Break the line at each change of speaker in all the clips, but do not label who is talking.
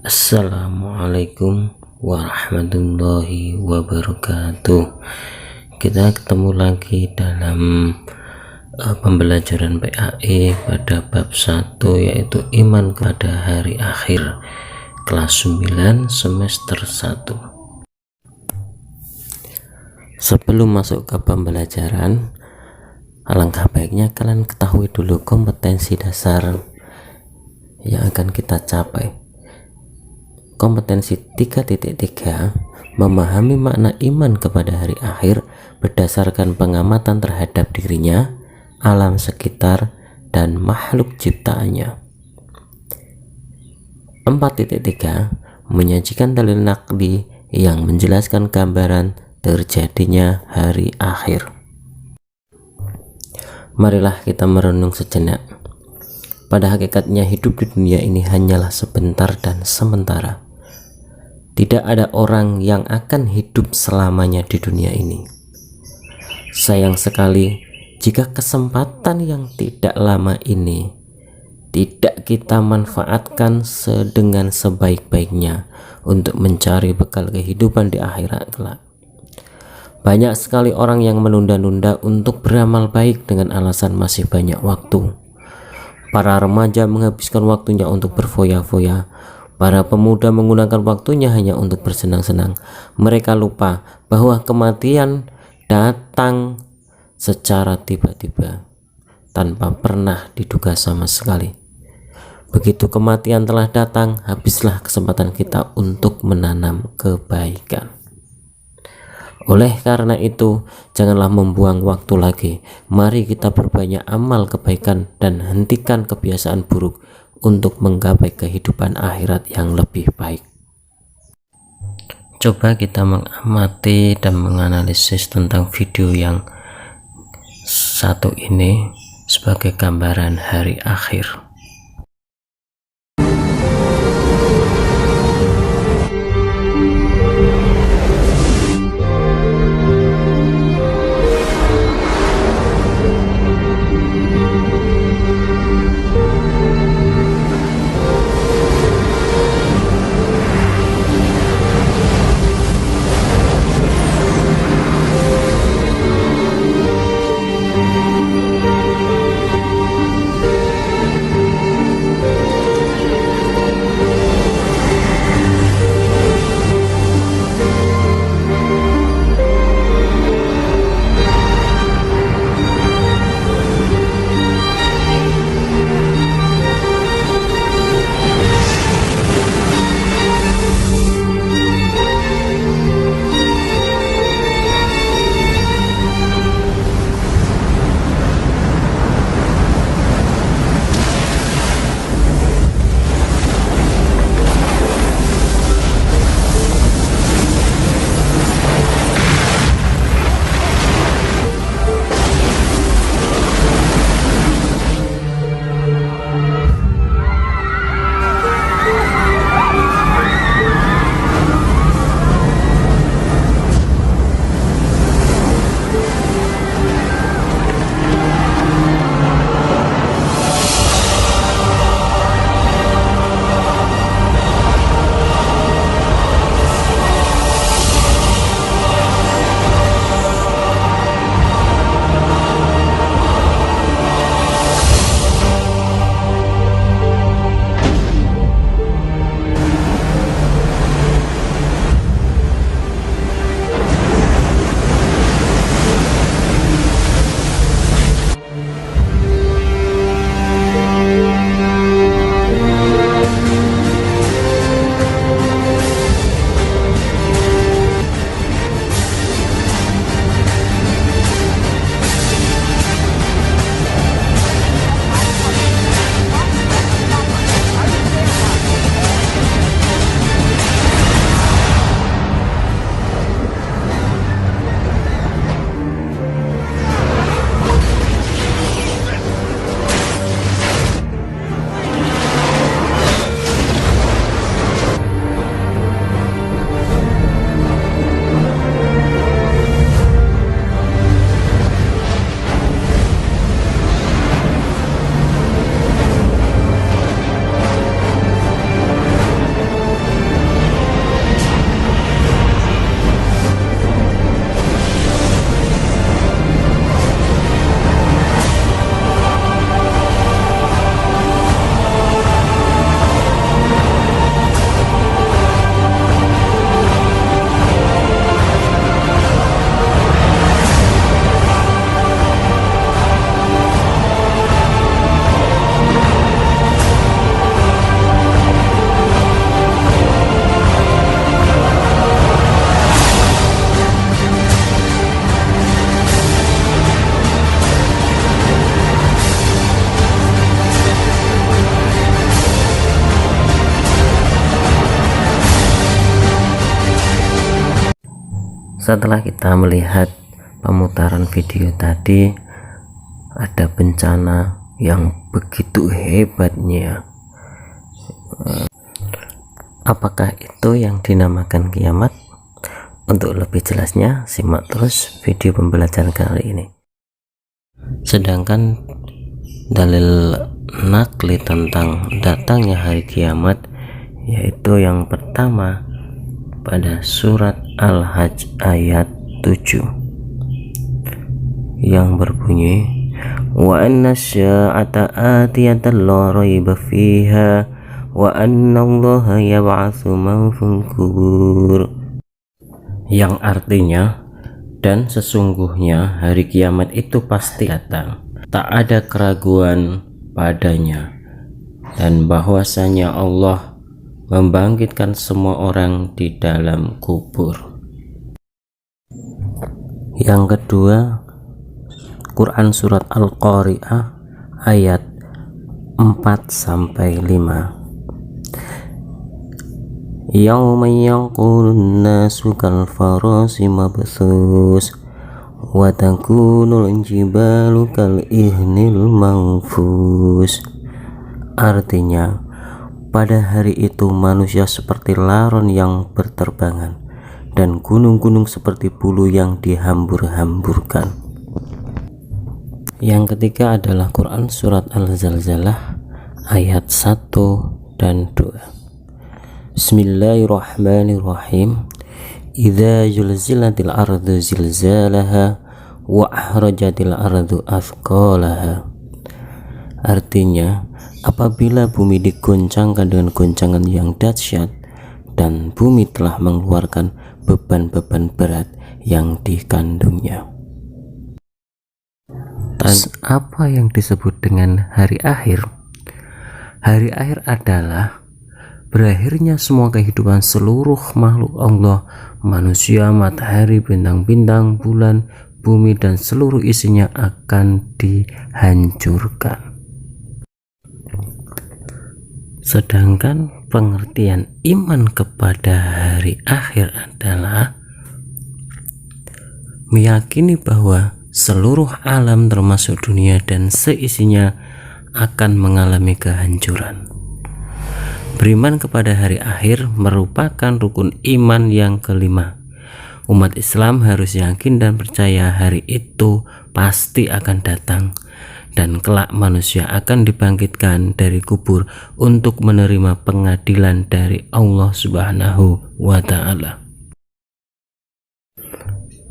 Assalamualaikum warahmatullahi wabarakatuh. Kita ketemu lagi dalam pembelajaran PAE pada bab 1, yaitu iman kepada hari akhir, kelas 9 semester 1. Sebelum masuk ke pembelajaran, alangkah baiknya kalian ketahui dulu kompetensi dasar yang akan kita capai. Kompetensi 3.3 memahami makna iman kepada hari akhir berdasarkan pengamatan terhadap dirinya, alam sekitar, dan makhluk ciptaannya. 4.3 menyajikan dalil naqli yang menjelaskan gambaran terjadinya hari akhir. Marilah kita merenung sejenak. Pada hakikatnya hidup di dunia ini hanyalah sebentar dan sementara. Tidak ada orang yang akan hidup selamanya di dunia ini. Sayang sekali jika kesempatan yang tidak lama ini tidak kita manfaatkan dengan sebaik-baiknya untuk mencari bekal kehidupan di akhirat kelak. Banyak sekali orang yang menunda-nunda untuk beramal baik dengan alasan masih banyak waktu. Para remaja menghabiskan waktunya untuk berfoya-foya. Para pemuda menggunakan waktunya hanya untuk bersenang-senang. Mereka lupa bahwa kematian datang secara tiba-tiba, tanpa pernah diduga sama sekali. Begitu kematian telah datang, habislah kesempatan kita untuk menanam kebaikan. Oleh karena itu, janganlah membuang waktu lagi. Mari kita perbanyak amal kebaikan dan hentikan kebiasaan buruk untuk menggapai kehidupan akhirat yang lebih baik. Coba kita mengamati dan menganalisis tentang video yang satu ini sebagai gambaran hari akhir. Setelah kita melihat pemutaran video tadi, ada bencana yang begitu hebatnya. Apakah itu yang dinamakan kiamat? Untuk lebih jelasnya, simak terus video pembelajaran kali ini. Sedangkan dalil nakli tentang datangnya hari kiamat, yaitu yang pertama pada surat Al-Hajj ayat 7 yang berbunyi, wa anna sya'ata atiyatan la raiba fiha wa anna allaha yab'atsu man fil qubur, yang artinya, dan sesungguhnya hari kiamat itu pasti datang, tak ada keraguan padanya, dan bahwasanya Allah membangkitkan semua orang di dalam kubur. Yang kedua, Quran surat Al-Qari'ah ayat 4-5. Yauma yaqulun nasu kal farasi mabthus wa takunul jibalu kal ihnil manfus. Artinya, pada hari itu manusia seperti laron yang berterbangan dan gunung-gunung seperti bulu yang dihambur-hamburkan. Yang ketiga adalah Quran surat Al-Zalzalah ayat 1 dan 2. Bismillahirrahmanirrahim. Idza zulzilatil ardu zilzalaha wa akhrajatil ardu athqalaha. Artinya, apabila bumi digoncangkan dengan goncangan yang dahsyat dan bumi telah mengeluarkan beban-beban berat yang dikandungnya. Dan apa yang disebut dengan hari akhir? Hari akhir adalah berakhirnya semua kehidupan seluruh makhluk Allah, manusia, matahari, bintang-bintang, bulan, bumi, dan seluruh isinya akan dihancurkan. Sedangkan pengertian iman kepada hari akhir adalah meyakini bahwa seluruh alam termasuk dunia dan seisinya akan mengalami kehancuran. Beriman kepada hari akhir merupakan rukun iman yang kelima. Umat Islam harus yakin dan percaya hari itu pasti akan datang, dan kelak manusia akan dibangkitkan dari kubur untuk menerima pengadilan dari Allah Subhanahu wa Ta'ala.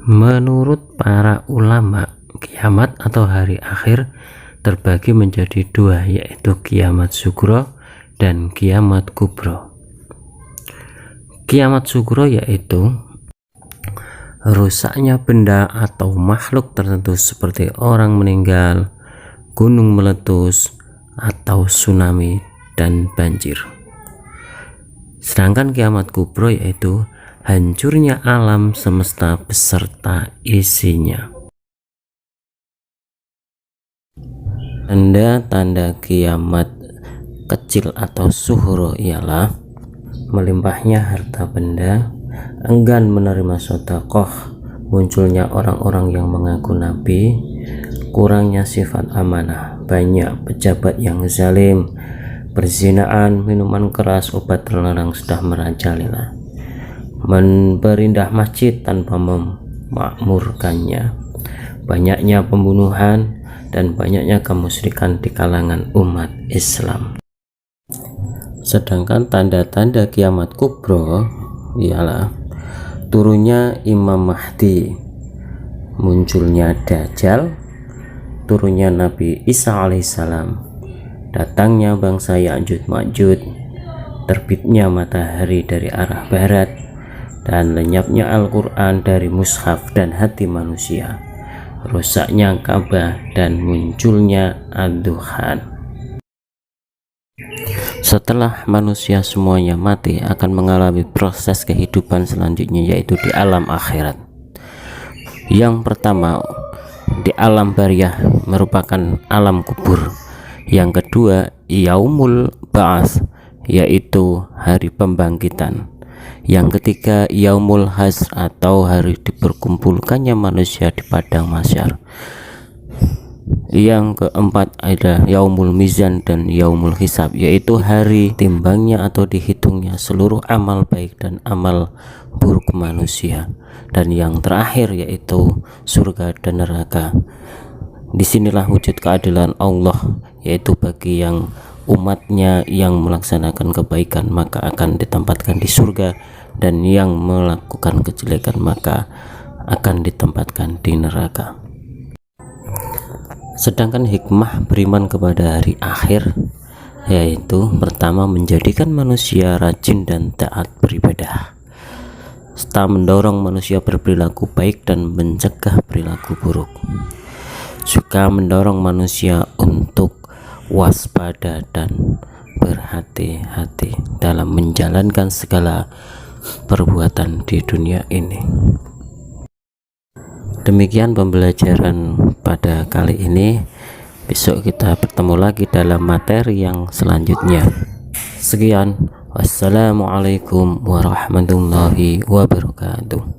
Menurut para ulama, kiamat atau hari akhir terbagi menjadi dua, yaitu kiamat sugro dan kiamat kubro. Kiamat sugro yaitu rusaknya benda atau makhluk tertentu seperti orang meninggal, gunung meletus, atau tsunami dan banjir. Sedangkan kiamat kubro yaitu hancurnya alam semesta beserta isinya. Tanda-tanda kiamat kecil atau suhro ialah melimpahnya harta benda, enggan menerima sedekah, munculnya orang-orang yang mengaku nabi, kurangnya sifat amanah, banyak pejabat yang zalim, perzinaan, minuman keras, obat terlarang sudah merajalela, memperindah masjid tanpa memakmurkannya, banyaknya pembunuhan, dan banyaknya kemusyrikan di kalangan umat Islam. Sedangkan tanda-tanda kiamat kubro ialah turunnya Imam Mahdi, munculnya Dajjal, turunnya Nabi Isa alaihissalam, datangnya bangsa Ya'juj Ma'juj, terbitnya matahari dari arah barat, dan lenyapnya Al-Quran dari mushaf dan hati manusia, rusaknya Ka'bah, dan munculnya Ad-Dukhan. Setelah manusia semuanya mati, akan mengalami proses kehidupan selanjutnya, yaitu di alam akhirat. Yang pertama, di alam bariyah merupakan alam kubur. Yang kedua, yaumul ba'ats, yaitu hari pembangkitan. Yang ketiga, yaumul hasr atau hari diperkumpulkannya manusia di padang mahsyar. Yang keempat ada yaumul mizan dan yaumul hisab, yaitu hari timbangnya atau dihitungnya seluruh amal baik dan amal buruk manusia. Dan yang terakhir yaitu surga dan neraka. Disinilah wujud keadilan Allah, yaitu bagi yang umatnya yang melaksanakan kebaikan maka akan ditempatkan di surga, dan yang melakukan kejelekan maka akan ditempatkan di neraka. Sedangkan hikmah beriman kepada hari akhir yaitu pertama, menjadikan manusia rajin dan taat beribadah, serta mendorong manusia berperilaku baik dan mencegah perilaku buruk. Juga mendorong manusia untuk waspada dan berhati-hati dalam menjalankan segala perbuatan di dunia ini. Demikian pembelajaran pada kali ini. Besok kita bertemu lagi dalam materi yang selanjutnya. Sekian, wassalamualaikum warahmatullahi wabarakatuh.